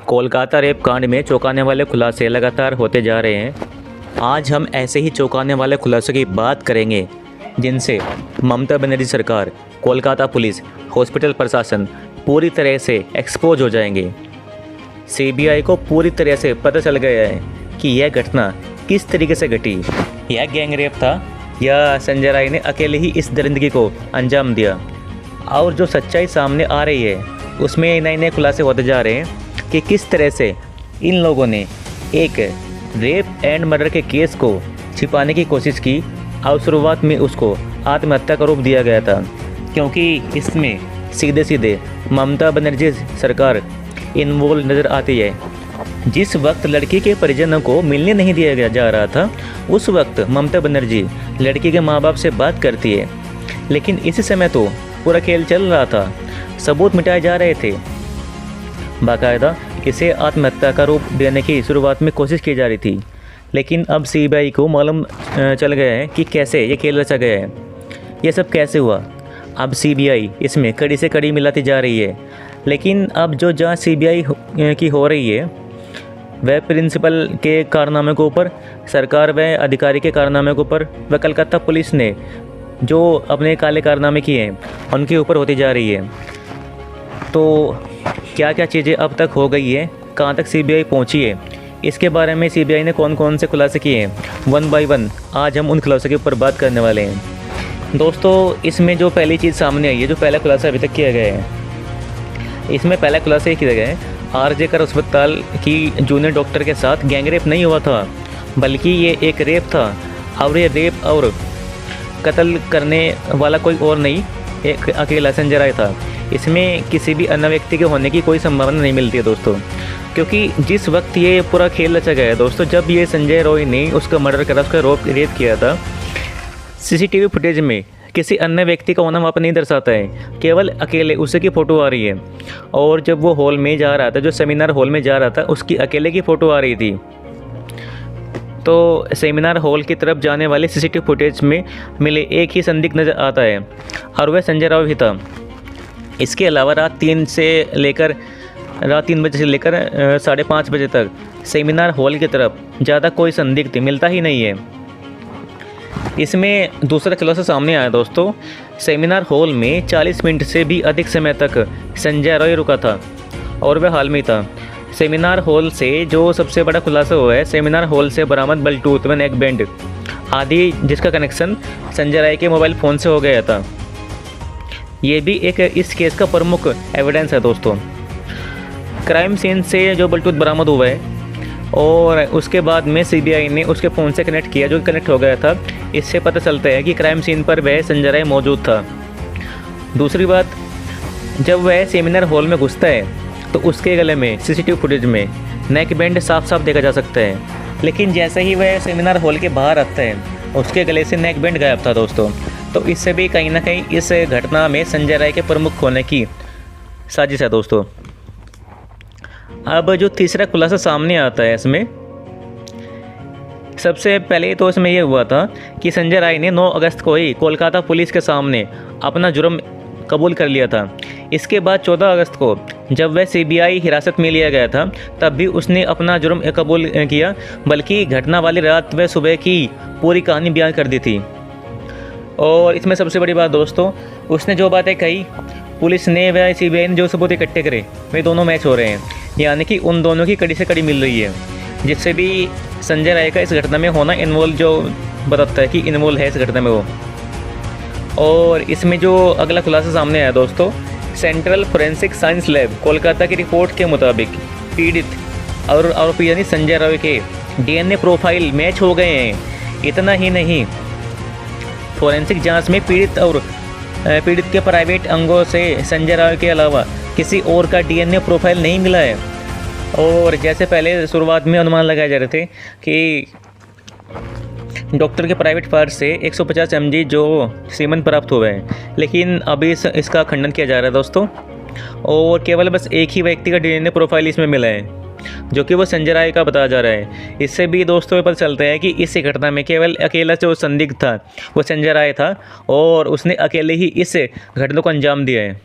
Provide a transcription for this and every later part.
Kolkata rape कांड में चौंकाने वाले खुलासे लगातार होते जा रहे हैं। आज हम ऐसे ही चौंकाने वाले खुलासों की बात करेंगे जिनसे ममता बनर्जी सरकार, कोलकाता पुलिस, हॉस्पिटल प्रशासन पूरी तरह से एक्सपोज हो जाएंगे। सीबीआई को पूरी तरह से पता चल गया है कि यह घटना किस तरीके से घटी। यह गैंग रेप था या संजय राय ने अकेले ही इस दरिंदगी को अंजाम दिया। और जो सच्चाई सामने आ रही है उसमें नए नए खुलासे होते जा रहे हैं कि किस तरह से इन लोगों ने एक रेप एंड मर्डर के केस को छिपाने की कोशिश की और शुरुआत में उसको आत्महत्या का रूप दिया गया था, क्योंकि इसमें सीधे सीधे ममता बनर्जी सरकार इन्वॉल्व नज़र आती है। जिस वक्त लड़की के परिजनों को मिलने नहीं दिया जा रहा था, उस वक्त ममता बनर्जी लड़की के माँ बाप से बात करती है, लेकिन इसी समय तो पूरा खेल चल रहा था, सबूत मिटाए जा रहे थे। बाकायदा इसे आत्महत्या का रूप देने की शुरुआत में कोशिश की जा रही थी, लेकिन अब सीबीआई को मालूम चल गया है कि कैसे ये खेल रचा गया है, ये सब कैसे हुआ। अब सीबीआई इसमें कड़ी से कड़ी मिलाती जा रही है, लेकिन अब जो जांच सीबीआई की हो रही है वह प्रिंसिपल के कारनामे के ऊपर, सरकार व अधिकारी के कारनामे के ऊपर व कलकत्ता पुलिस ने जो अपने काले कारनामे किए हैं उनके ऊपर होती जा रही है। तो क्या क्या चीज़ें अब तक हो गई है, कहाँ तक सीबीआई पहुँची है, इसके बारे में सीबीआई ने कौन कौन से खुलासे किए हैं, वन बाय वन आज हम उन खुलासों के ऊपर बात करने वाले हैं। दोस्तों, इसमें जो पहली चीज़ सामने आई है, जो पहला खुलासा अभी तक किया गया है, इसमें पहला खुलासा ये किया गया है आरजे कर अस्पताल की जूनियर डॉक्टर के साथ गैंगरेप नहीं हुआ था, बल्कि ये एक रेप था। और ये रेप और कत्ल करने वाला कोई और नहीं, एक अकेला संजय राय था। इसमें किसी भी अन्य व्यक्ति के होने की कोई संभावना नहीं मिलती है दोस्तों, क्योंकि जिस वक्त ये पूरा खेल रचा गया है दोस्तों, जब ये संजय राय ने उसका मर्डर करा, उसका रेप किया था, सीसीटीवी फुटेज में किसी अन्य व्यक्ति का होना वहाँ पर नहीं दर्शाता है, केवल अकेले उसी की फ़ोटो आ रही है। और जब वो हॉल में जा रहा था, जो सेमिनार हॉल में जा रहा था, उसकी अकेले की फ़ोटो आ रही थी। तो सेमिनार हॉल की तरफ जाने वाले सीसीटीवी फुटेज में मिले एक ही संदिग्ध नज़र आता है और वह संजय राव ही था। इसके अलावा रात 3 बजे से लेकर 5:30 बजे तक सेमिनार हॉल की तरफ ज़्यादा कोई संदिग्ध मिलता ही नहीं है। इसमें दूसरा खुलासा सामने आया दोस्तों, सेमिनार हॉल में 40 मिनट से भी अधिक समय तक संजय राय रुका था और वह हाल में था। सेमिनार हॉल से जो सबसे बड़ा खुलासा हुआ है, सेमिनार हॉल से बरामद ब्लूटूथ व नेक बैंड आदि, जिसका कनेक्शन संजय राय के मोबाइल फ़ोन से हो गया था। ये भी एक इस केस का प्रमुख एविडेंस है दोस्तों। क्राइम सीन से जो ब्लूटूथ बरामद हुआ है और उसके बाद में सीबीआई ने उसके फ़ोन से कनेक्ट किया, जो कनेक्ट हो गया था, इससे पता चलता है कि क्राइम सीन पर वह संजय राय मौजूद था। दूसरी बात, जब वह सेमिनार हॉल में घुसता है तो उसके गले में सीसीटीवी फुटेज में नेक बैंड साफ साफ देखा जा सकता है, लेकिन जैसे ही वह सेमिनार हॉल के बाहर आता है उसके गले से नेक बैंड गायब था दोस्तों। तो इससे भी कहीं ना कहीं इस घटना में संजय राय के प्रमुख होने की साजिश है दोस्तों। अब जो तीसरा खुलासा सामने आता है, इसमें सबसे पहले तो इसमें यह हुआ था कि संजय राय ने 9 अगस्त को ही कोलकाता पुलिस के सामने अपना जुर्म कबूल कर लिया था। इसके बाद 14 अगस्त को जब वह सीबीआई हिरासत में लिया गया था, तब भी उसने अपना जुर्म कबूल किया, बल्कि घटना वाली रात व सुबह की पूरी कहानी बयान कर दी थी। और इसमें सबसे बड़ी बात दोस्तों, उसने जो बातें कही, पुलिस ने व सीबीआई ने जो सबूत इकट्ठे करे, वे दोनों मैच हो रहे हैं, यानी कि उन दोनों की कड़ी से कड़ी मिल रही है, जिससे भी संजय राय का इस घटना में होना इन्वॉल्व जो बताता है कि इन्वॉल्व है इस घटना में वो। और इसमें जो अगला खुलासा सामने आया दोस्तों, central forensic science lab Kolkata की रिपोर्ट के मुताबिक पीड़ित और आरोपी यानी संजय राय के डीएनए प्रोफाइल मैच हो गए हैं। इतना ही नहीं, फोरेंसिक जांच में पीड़ित के प्राइवेट अंगों से संजय राय के अलावा किसी और का डीएनए प्रोफाइल नहीं मिला है। और जैसे पहले शुरुआत में अनुमान लगाए जा रहे थे कि डॉक्टर के प्राइवेट पार्ट से 150 mg जो सीमन प्राप्त हुए हैं, लेकिन अभी इसका खंडन किया जा रहा है दोस्तों। और केवल बस एक ही व्यक्ति का डीएनए प्रोफाइल इसमें मिला है, जो कि वो संजय राय का बताया जा रहा है। इससे भी दोस्तों पता चलता है कि इस घटना में केवल अकेला जो संदिग्ध था वो संजय राय था और उसने अकेले ही इस घटना को अंजाम दिया है।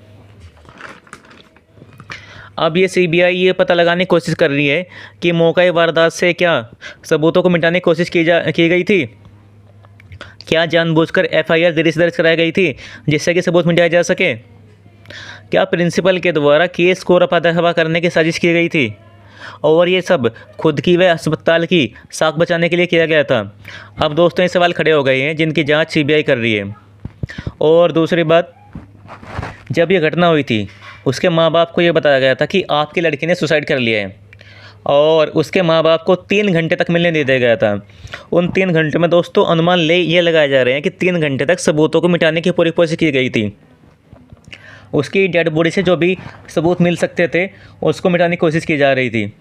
अब ये सीबीआई ये पता लगाने की कोशिश कर रही है कि मौका वारदात से क्या सबूतों को मिटाने की कोशिश की गई थी, क्या जानबूझकर एफआईआर देरी से दर्ज कराई गई थी जिससे कि सबूत मिटाए जा सके, क्या प्रिंसिपल के द्वारा केस को रफा दफा करने की साजिश की गई थी और ये सब खुद की व अस्पताल की साख बचाने के लिए किया गया था। अब दोस्तों ये सवाल खड़े हो गए हैं जिनकी जांच सीबीआई कर रही है। और दूसरी बात, जब ये घटना हुई थी उसके माँ बाप को ये बताया गया था कि आपकी लड़की ने सुसाइड कर लिया है और उसके माँ बाप को 3 घंटे तक मिलने नहीं दिया गया था। उन 3 घंटे में दोस्तों अनुमान ये लगाए जा रहे हैं कि 3 घंटे तक सबूतों को मिटाने की पूरी कोशिश की गई थी। उसकी डेड बॉडी से जो भी सबूत मिल सकते थे उसको मिटाने की कोशिश की जा रही थी,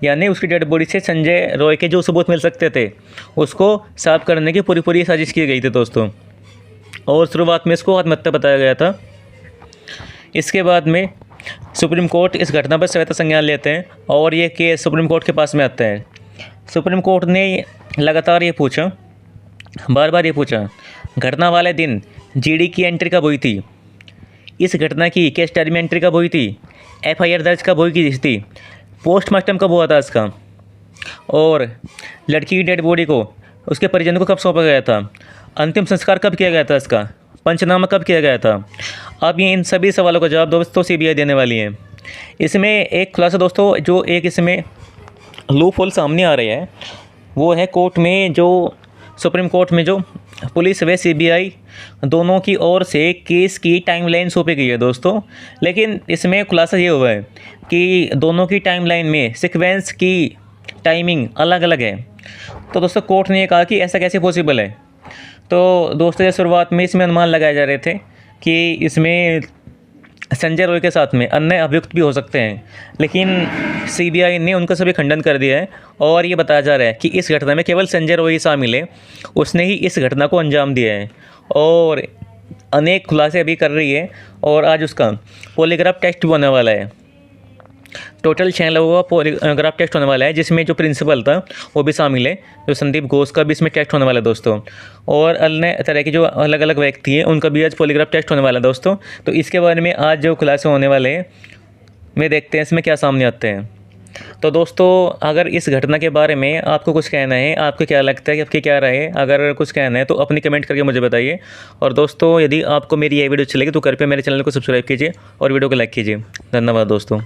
यानी उसकी डेड बॉडी से संजय रॉय के जो सबूत मिल सकते थे उसको साफ करने की पूरी साजिश की गई थी दोस्तों। और शुरुआत में इसको आत्महत्या बताया गया था। इसके बाद में सुप्रीम कोर्ट इस घटना पर सहायता संज्ञान लेते हैं और ये केस सुप्रीम कोर्ट के पास में आता है। सुप्रीम कोर्ट ने लगातार ये पूछा, बार बार ये पूछा, घटना वाले दिन जीडी की एंट्री कब हुई थी, इस घटना की केस डायरी में एंट्री कब हुई थी, एफआईआर दर्ज कब हुई थी, पोस्टमार्टम कब हुआ था इसका, और लड़की की डेड बॉडी को उसके परिजनों को कब सौंपा गया था, अंतिम संस्कार कब किया गया था, इसका पंचनामा कब किया गया था। अब ये इन सभी सवालों का जवाब दोस्तों सीबीआई देने वाली है। इसमें एक खुलासा दोस्तों, जो एक इसमें लूप होल सामने आ रही है वो है कोर्ट में, जो सुप्रीम कोर्ट में जो पुलिस व सीबीआई दोनों की ओर से केस की टाइमलाइन सौंपी गई है दोस्तों। लेकिन इसमें खुलासा ये हुआ है कि दोनों की टाइमलाइन में सीक्वेंस की टाइमिंग अलग अलग है। तो दोस्तों कोर्ट ने ये कहा कि ऐसा कैसे पॉसिबल है। तो दोस्तों शुरुआत में इसमें अनुमान लगाए जा रहे थे कि इसमें संजय रॉय के साथ में अन्य अभियुक्त भी हो सकते हैं, लेकिन सीबीआई ने उनका सभी खंडन कर दिया है और ये बताया जा रहा है कि इस घटना में केवल संजय रॉय ही शामिल है, उसने ही इस घटना को अंजाम दिया है और अनेक खुलासे अभी कर रही है। और आज उसका पॉलीग्राफ टेस्ट भी होने वाला है। टोटल 6 लोगों का पॉलीग्राफ टेस्ट होने वाला है, जिसमें जो प्रिंसिपल था वो भी शामिल है, जो संदीप घोष का भी इसमें टेस्ट होने वाला है दोस्तों। और अन्य तरह के जो अलग अलग व्यक्ति हैं उनका भी आज पॉलीग्राफ टेस्ट होने वाला है दोस्तों। तो इसके बारे में आज जो खुलासे होने वाले हैं मैं देखते हैं इसमें क्या सामने आते हैं। तो दोस्तों अगर इस घटना के बारे में आपको कुछ कहना है, आपको क्या लगता है कि आपकी क्या राय है, अगर कुछ कहना है तो अपनी कमेंट करके मुझे बताइए। और दोस्तों यदि आपको मेरी ये वीडियो अच्छी लगी तो कृपया मेरे चैनल को सब्सक्राइब कीजिए और वीडियो को लाइक कीजिए। धन्यवाद दोस्तों।